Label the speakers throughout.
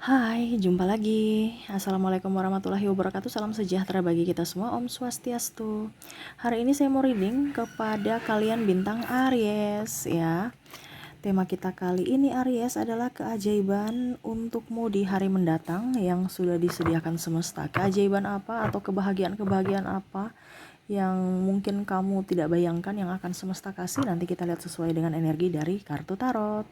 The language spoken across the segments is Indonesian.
Speaker 1: Hai, jumpa lagi. Assalamualaikum warahmatullahi wabarakatuh. Salam sejahtera bagi kita semua. Om Swastiastu. Hari ini saya mau reading kepada kalian bintang Aries ya. Tema kita kali ini Aries adalah keajaiban untukmu di hari mendatang yang sudah disediakan semesta. Keajaiban apa atau kebahagiaan-kebahagiaan apa yang mungkin kamu tidak bayangkan yang akan semesta kasih? Nanti kita lihat sesuai dengan energi dari kartu tarot.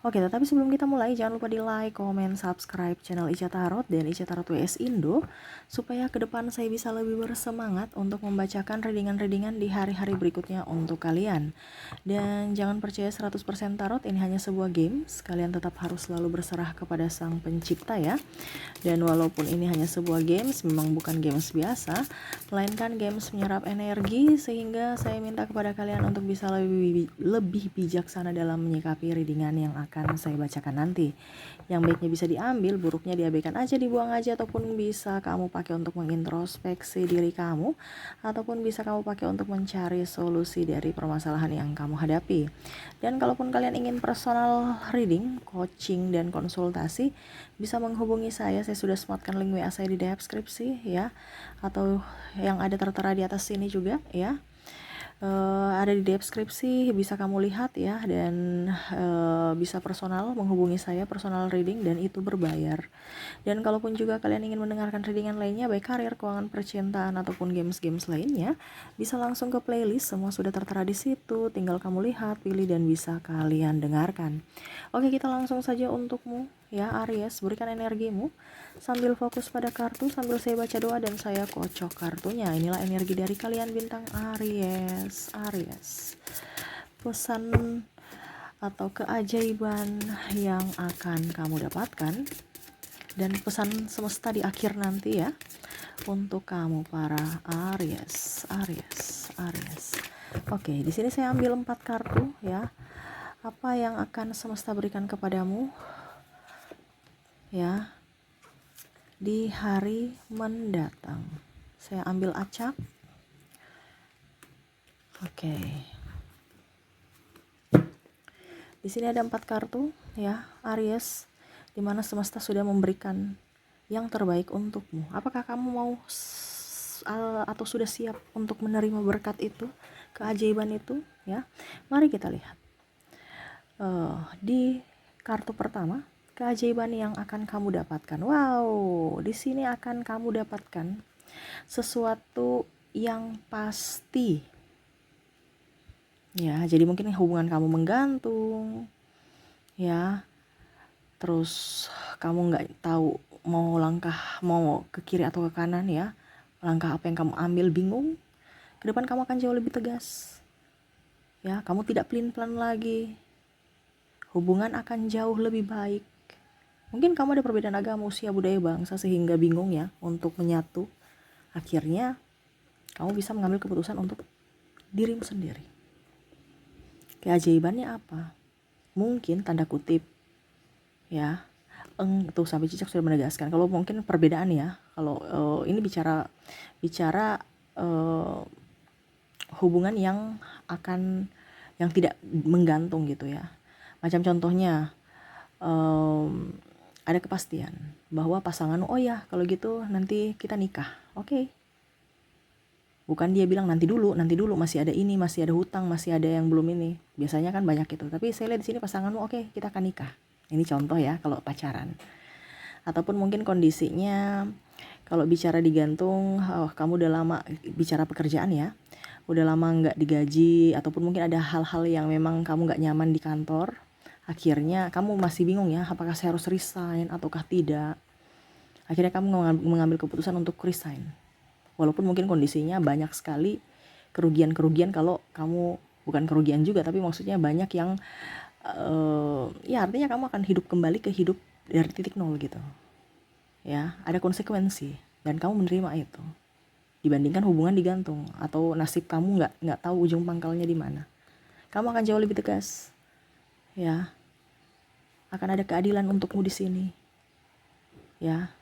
Speaker 1: Oke, tetapi sebelum kita mulai, jangan lupa di like, komen, subscribe channel Ica Tarot dan Ica Tarot WS Indo, supaya ke depan saya bisa lebih bersemangat untuk membacakan readingan-readingan di hari-hari berikutnya untuk kalian. Dan jangan percaya 100% tarot, ini hanya sebuah games, kalian tetap harus selalu berserah kepada sang pencipta ya. Dan walaupun ini hanya sebuah games, memang bukan games biasa, melainkan games menyerap energi, sehingga saya minta kepada kalian untuk bisa lebih bijaksana dalam menyikapi readingan yang akan saya bacakan nanti. Yang baiknya bisa diambil, buruknya diabaikan aja, dibuang aja, ataupun bisa kamu pakai untuk mengintrospeksi diri kamu, ataupun bisa kamu pakai untuk mencari solusi dari permasalahan yang kamu hadapi. Dan kalaupun kalian ingin personal reading, coaching, dan konsultasi, bisa menghubungi saya sudah sematkan link WA saya di deskripsi ya, atau yang ada tertera di atas sini juga ya. Ada di deskripsi, bisa kamu lihat ya, dan bisa personal menghubungi saya, personal reading, dan itu berbayar. Dan kalaupun juga kalian ingin mendengarkan readingan lainnya, baik karir, keuangan, percintaan, ataupun games-games lainnya, bisa langsung ke playlist, semua sudah tertera di situ, tinggal kamu lihat, pilih, dan bisa kalian dengarkan. Oke, kita langsung saja untukmu ya Aries, berikan energimu sambil fokus pada kartu, sambil saya baca doa dan saya kocok kartunya. Inilah energi dari kalian bintang Aries. Pesan atau keajaiban yang akan kamu dapatkan dan pesan semesta di akhir nanti ya untuk kamu para Aries. Oke, di sini saya ambil 4 kartu ya. Apa yang akan semesta berikan kepadamu ya di hari mendatang? Saya ambil acak. Oke. Di sini ada 4 kartu ya, Aries, di mana semesta sudah memberikan yang terbaik untukmu. Apakah kamu mau atau sudah siap untuk menerima berkat itu, keajaiban itu ya? Mari kita lihat. Di kartu pertama, keajaiban yang akan kamu dapatkan. Wow, di sini akan kamu dapatkan sesuatu yang pasti. Ya, jadi mungkin hubungan kamu menggantung. Ya. Terus kamu nggak tahu mau langkah mau ke kiri atau ke kanan ya. Langkah apa yang kamu ambil, bingung. Ke depan kamu akan jauh lebih tegas. Ya, kamu tidak pelin-pelan lagi. Hubungan akan jauh lebih baik. Mungkin kamu ada perbedaan agama, usia, budaya, bangsa sehingga bingung ya untuk menyatu. Akhirnya kamu bisa mengambil keputusan untuk dirimu sendiri. Keajaibannya apa? Mungkin tanda kutip ya. Tuh sampai cicak sudah menegaskan. Kalau mungkin perbedaan ya. Kalau ini bicara hubungan yang tidak menggantung gitu ya. Macam contohnya ada kepastian bahwa pasangan, oh ya kalau gitu nanti kita nikah. Oke. Bukan dia bilang nanti dulu masih ada ini, masih ada hutang, masih ada yang belum ini. Biasanya kan banyak gitu. Tapi saya lihat di sini pasanganmu, oke, kita akan nikah. Ini contoh ya kalau pacaran. Ataupun mungkin kondisinya kalau bicara digantung, kamu udah lama bicara pekerjaan ya. Udah lama nggak digaji, ataupun mungkin ada hal-hal yang memang kamu nggak nyaman di kantor. Akhirnya kamu masih bingung ya, apakah saya harus resign ataukah tidak. Akhirnya kamu mengambil keputusan untuk resign. Walaupun mungkin kondisinya banyak sekali kerugian-kerugian, kalau kamu bukan kerugian juga, tapi maksudnya banyak yang ya artinya kamu akan hidup kembali ke hidup dari titik nol gitu. Ya, ada konsekuensi dan kamu menerima itu. Dibandingkan hubungan digantung atau nasib kamu nggak tahu ujung pangkalnya di mana. Kamu akan jauh lebih tegas. Ya. Akan ada keadilan untukmu di sini. Ya.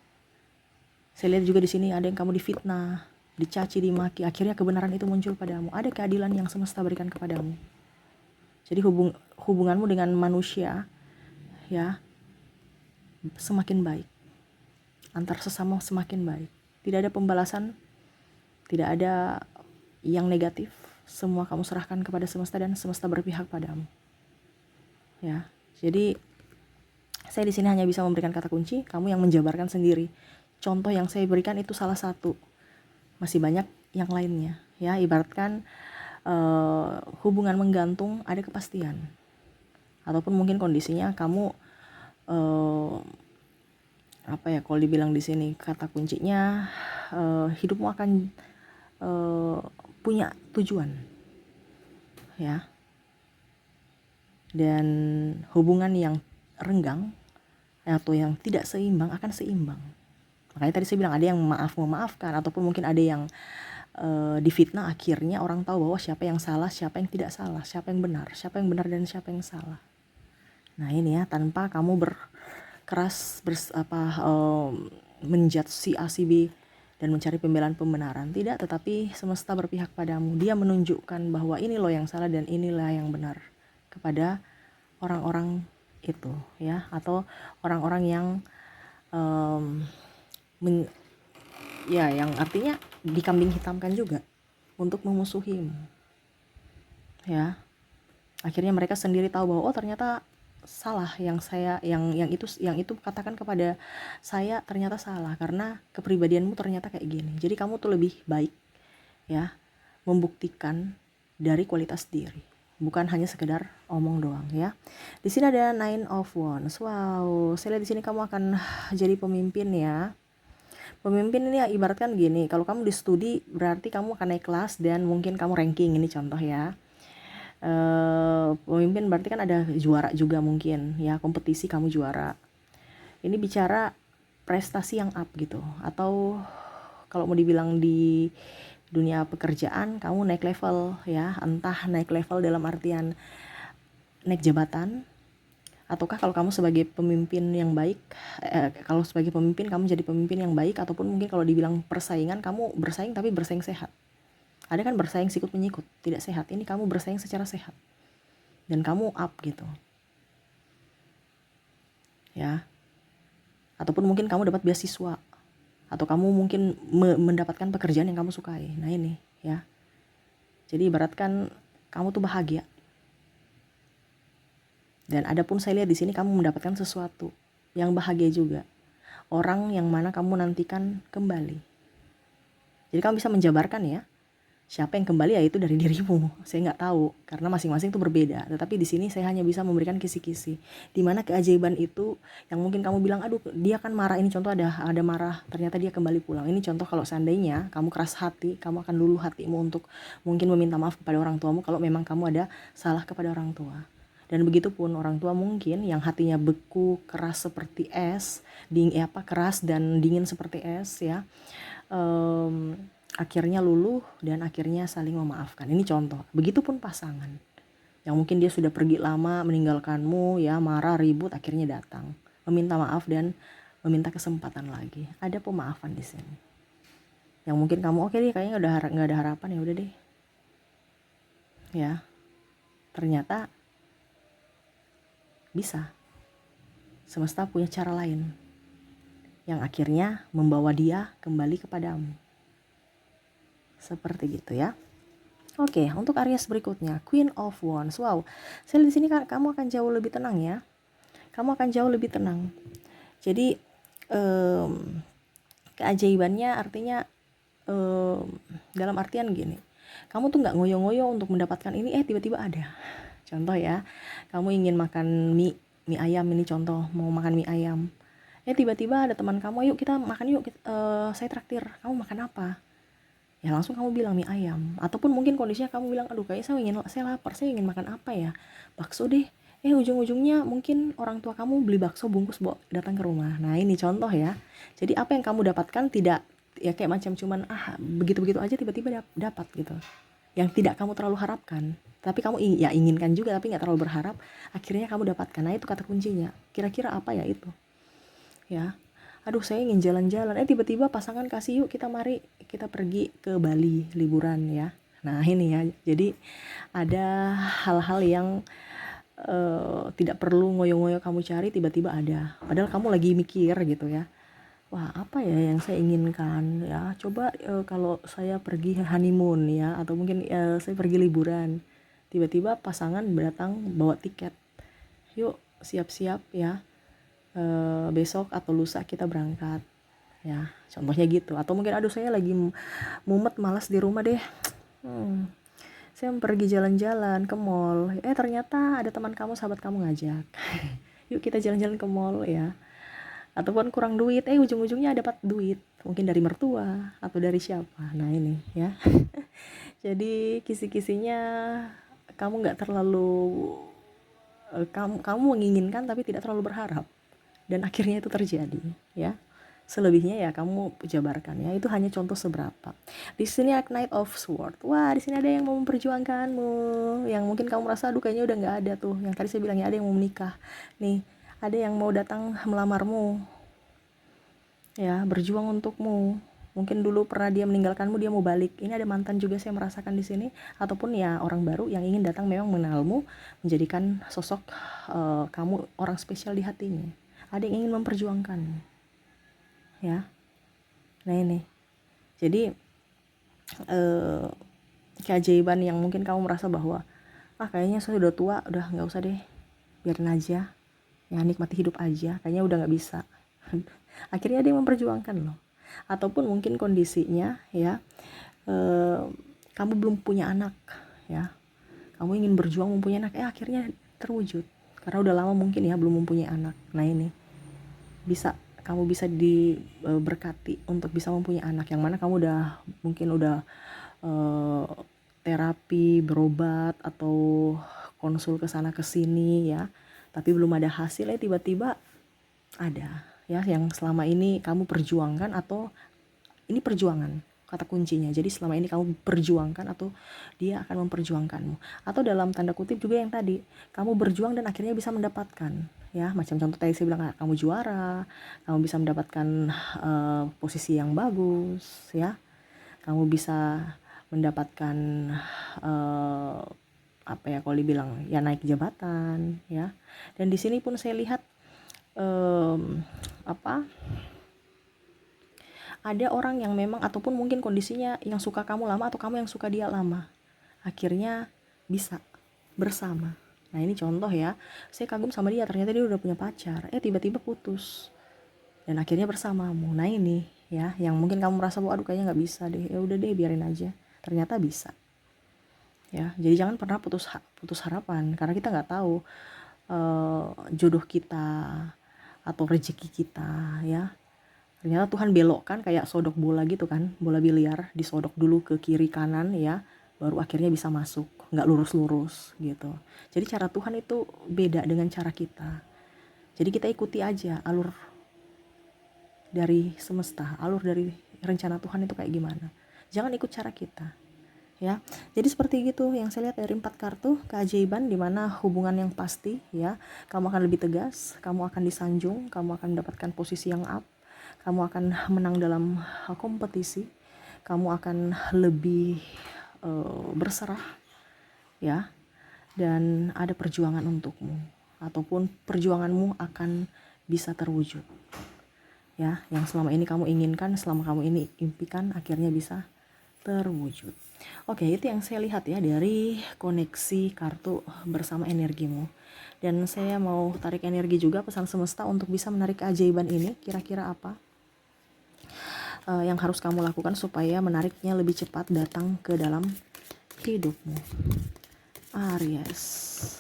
Speaker 1: Saya lihat juga di sini ada yang kamu difitnah, dicaci, dimaki, akhirnya kebenaran itu muncul padamu. Ada keadilan yang semesta berikan kepadamu. Jadi hubunganmu dengan manusia ya semakin baik, antar sesama semakin baik. Tidak ada pembalasan, tidak ada yang negatif, semua kamu serahkan kepada semesta dan semesta berpihak padamu. Ya, jadi saya di sini hanya bisa memberikan kata kunci, kamu yang menjabarkan sendiri. Contoh yang saya berikan itu salah satu, masih banyak yang lainnya. Ya, ibaratkan hubungan menggantung ada kepastian, ataupun mungkin kondisinya kamu apa ya, kalau dibilang di sini kata kuncinya hidupmu akan punya tujuan, ya. Dan hubungan yang renggang atau yang tidak seimbang akan seimbang. Makanya tadi saya bilang ada yang memaafkan, ataupun mungkin ada yang difitnah, akhirnya orang tahu bahwa siapa yang salah, siapa yang tidak salah, siapa yang benar dan siapa yang salah. Nah ini ya, tanpa kamu berkeras menjudge si A si B dan mencari pembenaran, tidak, tetapi semesta berpihak padamu. Dia menunjukkan bahwa ini loh yang salah dan inilah yang benar kepada orang-orang itu, ya, atau orang-orang yang yang artinya dikambing hitamkan juga untuk memusuhimu, ya. Akhirnya mereka sendiri tahu bahwa oh ternyata salah yang itu katakan kepada saya, ternyata salah karena kepribadianmu ternyata kayak gini. Jadi kamu tuh lebih baik, ya, membuktikan dari kualitas diri, bukan hanya sekedar omong doang, ya. Di sini ada Nine of Wands. Wow, saya lihat di sini kamu akan jadi pemimpin, ya. Pemimpin ini ya ibaratkan gini, kalau kamu di studi berarti kamu akan naik kelas dan mungkin kamu ranking, ini contoh ya. Pemimpin berarti kan ada juara juga mungkin, ya, kompetisi kamu juara. Ini bicara prestasi yang up gitu, atau kalau mau dibilang di dunia pekerjaan kamu naik level, ya, entah naik level dalam artian naik jabatan, ataukah kalau kamu sebagai pemimpin yang baik, kalau sebagai pemimpin kamu jadi pemimpin yang baik, ataupun mungkin kalau dibilang persaingan, kamu bersaing tapi bersaing sehat. Ada kan bersaing sikut menyikut, tidak sehat. Ini kamu bersaing secara sehat dan kamu up gitu, ya. Ataupun mungkin kamu dapat beasiswa, atau kamu mungkin mendapatkan pekerjaan yang kamu sukai. Nah ini, ya. Jadi ibaratkan kamu tuh bahagia. Dan adapun saya lihat di sini kamu mendapatkan sesuatu yang bahagia juga. Orang yang mana kamu nantikan kembali. Jadi kamu bisa menjabarkan, ya, siapa yang kembali, ya itu dari dirimu. Saya nggak tahu karena masing-masing itu berbeda. Tetapi di sini saya hanya bisa memberikan kisi-kisi. Di mana keajaiban itu yang mungkin kamu bilang, aduh dia kan marah, ini contoh ada marah, ternyata dia kembali pulang. Ini contoh kalau seandainya kamu keras hati, kamu akan luluh hatimu untuk mungkin meminta maaf kepada orang tuamu kalau memang kamu ada salah kepada orang tua. Dan begitupun orang tua mungkin yang hatinya beku, keras seperti es, keras dan dingin seperti es, ya. Akhirnya luluh dan akhirnya saling memaafkan. Ini contoh. Begitupun pasangan yang mungkin dia sudah pergi lama meninggalkanmu, ya, marah, ribut, akhirnya datang meminta maaf dan meminta kesempatan lagi. Ada pemaafan di sini. Yang mungkin kamu oke deh, kayaknya nggak ada harapan, ya udah deh, ya. Ternyata bisa. Semesta punya cara lain yang akhirnya membawa dia kembali kepadamu. Seperti gitu, ya. Oke, untuk Aries berikutnya, Queen of Wands. Wow, saya di sini kamu akan jauh lebih tenang, ya. Kamu akan jauh lebih tenang. Jadi keajaibannya artinya dalam artian gini, kamu tuh nggak ngoyo-ngoyo untuk mendapatkan ini, tiba-tiba ada. Contoh, ya, kamu ingin makan mie ayam, ini contoh, mau makan mie ayam, tiba-tiba ada teman kamu, yuk kita makan yuk, saya traktir, kamu makan apa? Ya langsung kamu bilang mie ayam. Ataupun mungkin kondisinya kamu bilang, aduh kayaknya saya lapar, saya ingin makan apa ya, bakso deh. Ujung-ujungnya mungkin orang tua kamu beli bakso bungkus bawa datang ke rumah. Nah ini contoh, ya. Jadi apa yang kamu dapatkan tidak, ya, kayak macam cuman begitu-begitu aja tiba-tiba dapat gitu, yang tidak kamu terlalu harapkan, tapi kamu inginkan juga tapi nggak terlalu berharap, akhirnya kamu dapatkan. Nah itu kata kuncinya. Kira-kira apa ya itu, ya. Aduh saya ingin jalan-jalan, tiba-tiba pasangan kasih, yuk mari kita pergi ke Bali liburan, ya. Nah ini, ya, jadi ada hal-hal yang tidak perlu ngoyo-ngoyo kamu cari, tiba-tiba ada. Padahal kamu lagi mikir gitu ya. Wah, apa ya yang saya inginkan ya? Coba kalau saya pergi honeymoon ya, atau mungkin saya pergi liburan. Tiba-tiba pasangan datang bawa tiket. Yuk, siap-siap ya. Besok atau lusa kita berangkat. Ya, contohnya gitu. Atau mungkin aduh saya lagi mumet malas di rumah deh. Saya mau pergi jalan-jalan ke mall. Ternyata ada teman kamu, sahabat kamu ngajak. Yuk kita jalan-jalan ke mall ya. Ataupun kurang duit, ujung-ujungnya dapat duit. Mungkin dari mertua atau dari siapa. Nah ini ya. Jadi kisi-kisinya kamu nggak terlalu kamu menginginkan tapi tidak terlalu berharap. Dan akhirnya itu terjadi ya. Selebihnya ya kamu jabarkan ya, itu hanya contoh seberapa. Di sini Knight of Sword. Wah, di sini ada yang mau memperjuangkanmu, yang mungkin kamu merasa aduh kayaknya udah nggak ada tuh. Yang tadi saya bilang ya, ada yang mau menikah. Nih, ada yang mau datang melamarmu. Ya, berjuang untukmu. Mungkin dulu pernah dia meninggalkanmu, dia mau balik. Ini ada mantan juga saya merasakan di sini, ataupun ya orang baru yang ingin datang memang mengenalmu, menjadikan sosok kamu orang spesial di hatinya. Ada yang ingin memperjuangkanmu. Ya, nah ini jadi keajaiban yang mungkin kamu merasa bahwa kayaknya saya udah tua, udah nggak usah deh, biarin aja ya, nikmati hidup aja, kayaknya udah nggak bisa. Akhirnya dia memperjuangkan loh. Ataupun mungkin kondisinya ya, kamu belum punya anak ya, kamu ingin berjuang mempunyai anak, akhirnya terwujud karena udah lama mungkin ya belum mempunyai anak. Nah ini kamu bisa diberkati untuk bisa mempunyai anak, yang mana kamu mungkin udah terapi, berobat atau konsul ke sana ke sini ya, tapi belum ada hasilnya, tiba-tiba ada ya yang selama ini kamu perjuangkan, atau ini perjuangan kata kuncinya. Jadi selama ini kamu perjuangkan atau dia akan memperjuangkanmu, atau dalam tanda kutip juga yang tadi kamu berjuang dan akhirnya bisa mendapatkan ya, macam contoh tadi saya bilang kamu juara, kamu bisa mendapatkan posisi yang bagus ya, kamu bisa mendapatkan apa ya kalau dibilang ya, naik jabatan ya. Dan di sini pun saya lihat ada orang yang memang, ataupun mungkin kondisinya yang suka kamu lama atau kamu yang suka dia lama, akhirnya bisa bersama. Nah ini contoh ya, saya kagum sama dia, ternyata dia udah punya pacar, tiba-tiba putus dan akhirnya bersamamu. Nah ini ya, yang mungkin kamu merasa bahwa aduh kayaknya nggak bisa deh, ya udah deh biarin aja, ternyata bisa ya. Jadi jangan pernah putus harapan, karena kita nggak tahu jodoh kita atau rezeki kita ya. Ternyata Tuhan belokkan kayak sodok bola gitu kan, bola biliar disodok dulu ke kiri kanan ya, baru akhirnya bisa masuk, nggak lurus-lurus gitu. Jadi cara Tuhan itu beda dengan cara kita. Jadi kita ikuti aja alur dari semesta, alur dari rencana Tuhan itu kayak gimana. Jangan ikut cara kita. Ya, jadi seperti gitu yang saya lihat dari 4 kartu keajaiban, dimana hubungan yang pasti ya, kamu akan lebih tegas, kamu akan disanjung, kamu akan mendapatkan posisi yang up, kamu akan menang dalam kompetisi, kamu akan lebih berserah ya, dan ada perjuangan untukmu, ataupun perjuanganmu akan bisa terwujud ya, yang selama ini kamu inginkan, selama kamu ini impikan, akhirnya bisa terwujud. Oke, itu yang saya lihat ya dari koneksi kartu bersama energimu. Dan saya mau tarik energi juga, pesan semesta untuk bisa menarik keajaiban ini. Kira-kira apa yang harus kamu lakukan supaya menariknya lebih cepat datang ke dalam hidupmu? Aries.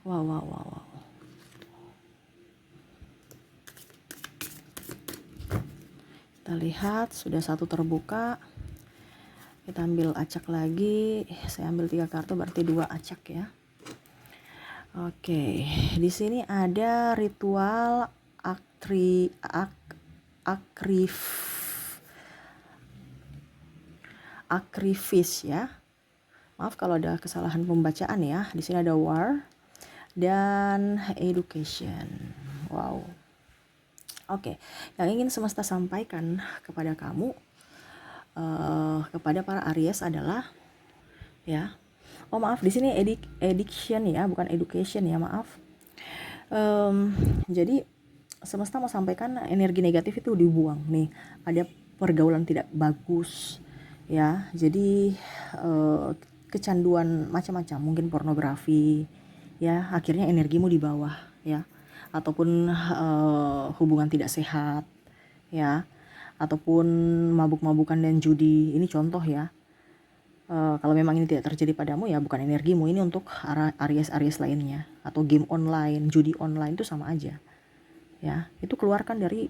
Speaker 1: Wow. Kita lihat sudah satu terbuka. Kita ambil acak lagi. Saya ambil 3 kartu, berarti 2 acak ya. Oke, di sini ada ritual akrifis ya. Maaf kalau ada kesalahan pembacaan ya. Di sini ada war dan education. Wow. Oke, yang ingin semesta sampaikan kepada kamu, kepada para Aries adalah, ya, oh maaf, di sini addiction ya, bukan education ya, maaf. Jadi semesta mau sampaikan energi negatif itu dibuang nih, ada pergaulan tidak bagus ya, jadi kecanduan macam-macam, mungkin pornografi ya, akhirnya energimu di bawah ya, ataupun hubungan tidak sehat ya, ataupun mabuk-mabukan dan judi. Ini contoh ya. Kalau memang ini tidak terjadi padamu ya bukan energimu, ini untuk Aries lainnya, atau game online, judi online itu sama aja ya. Itu keluarkan dari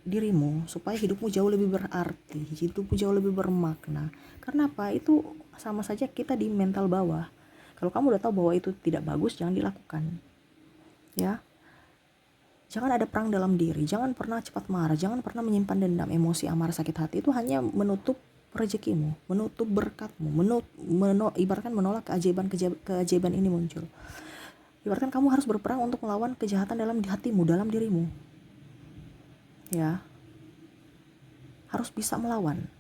Speaker 1: dirimu supaya hidupmu jauh lebih berarti, hidupmu jauh lebih bermakna. Karena apa? Itu sama saja kita di mental bawah. Kalau kamu udah tahu bahwa itu tidak bagus, jangan dilakukan ya. Jangan ada perang dalam diri, jangan pernah cepat marah, jangan pernah menyimpan dendam, emosi, amarah, sakit hati. Itu hanya menutup rezekimu, menutup berkatmu, ibaratkan menolak keajaiban ini muncul. Ibaratkan kamu harus berperang untuk melawan kejahatan dalam hatimu, dalam dirimu. Ya. Harus bisa melawan.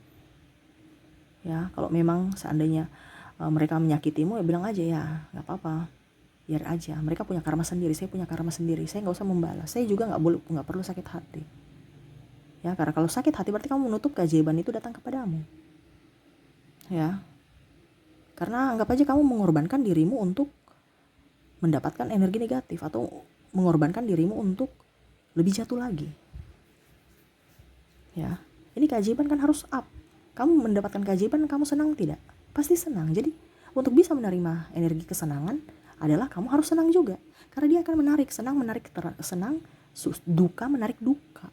Speaker 1: Ya, kalau memang seandainya mereka menyakitimu, ya bilang aja ya, nggak apa-apa. Biar aja, mereka punya karma sendiri, saya punya karma sendiri, saya nggak usah membalas, saya juga nggak perlu sakit hati ya, karena kalau sakit hati berarti kamu menutup keajaiban itu datang kepadamu ya, karena anggap aja kamu mengorbankan dirimu untuk mendapatkan energi negatif, atau mengorbankan dirimu untuk lebih jatuh lagi ya. Ini keajaiban kan harus up, kamu mendapatkan keajaiban, kamu senang tidak? Pasti senang. Jadi untuk bisa menerima energi kesenangan adalah kamu harus senang juga, karena dia akan menarik senang, senang, duka menarik duka.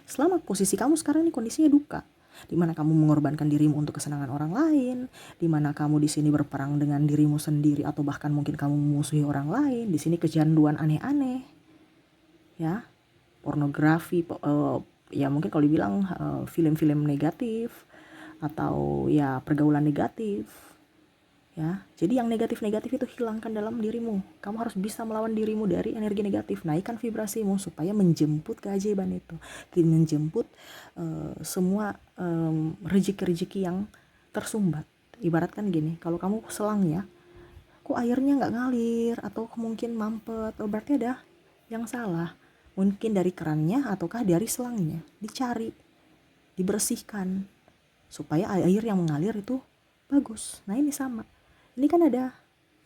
Speaker 1: Selama posisi kamu sekarang ini kondisinya duka, di mana kamu mengorbankan dirimu untuk kesenangan orang lain, di mana kamu di sini berperang dengan dirimu sendiri, atau bahkan mungkin kamu memusuhi orang lain. Di sini kecanduan aneh-aneh, ya, pornografi, ya mungkin kalau dibilang film-film negatif, atau ya pergaulan negatif. Ya, jadi yang negatif-negatif itu hilangkan dalam dirimu. Kamu harus bisa melawan dirimu dari energi negatif. Naikkan vibrasimu supaya menjemput keajaiban itu, menjemput semua rezeki-rezeki yang tersumbat. Ibaratkan gini, kalau kamu selang ya, kok airnya nggak ngalir, atau mungkin mampet, oh berarti ada yang salah. Mungkin dari kerannya ataukah dari selangnya. Dicari, dibersihkan supaya air yang mengalir itu bagus. Nah ini sama. Ini kan ada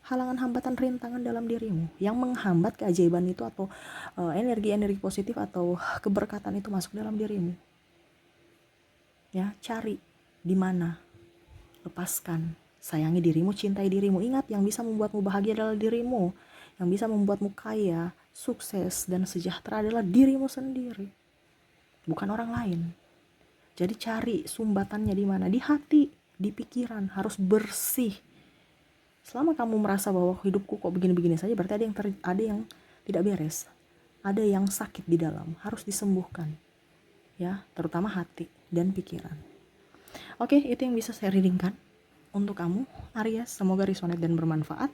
Speaker 1: halangan, hambatan, rintangan dalam dirimu yang menghambat keajaiban itu, atau energi-energi positif atau keberkatan itu masuk dalam dirimu. Ya, cari di mana, lepaskan, sayangi dirimu, cintai dirimu. Ingat, yang bisa membuatmu bahagia adalah dirimu. Yang bisa membuatmu kaya, sukses, dan sejahtera adalah dirimu sendiri, bukan orang lain. Jadi cari sumbatannya di mana, di hati, di pikiran, harus bersih. Selama kamu merasa bahwa hidupku kok begini-begini saja, berarti ada yang tidak beres, ada yang sakit di dalam, harus disembuhkan ya, terutama hati dan pikiran. Oke, itu yang bisa saya readingkan untuk kamu Aries. Semoga resonate dan bermanfaat.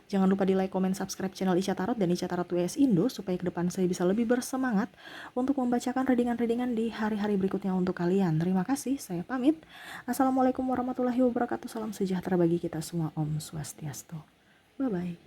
Speaker 1: Jangan lupa di like, comment, subscribe channel Ica Tarot dan Ica Tarot WS Indo, supaya ke depan saya bisa lebih bersemangat untuk membacakan readingan-readingan di hari-hari berikutnya untuk kalian. Terima kasih, saya pamit. Assalamualaikum warahmatullahi wabarakatuh. Salam sejahtera bagi kita semua. Om Swastiastu. Bye-bye.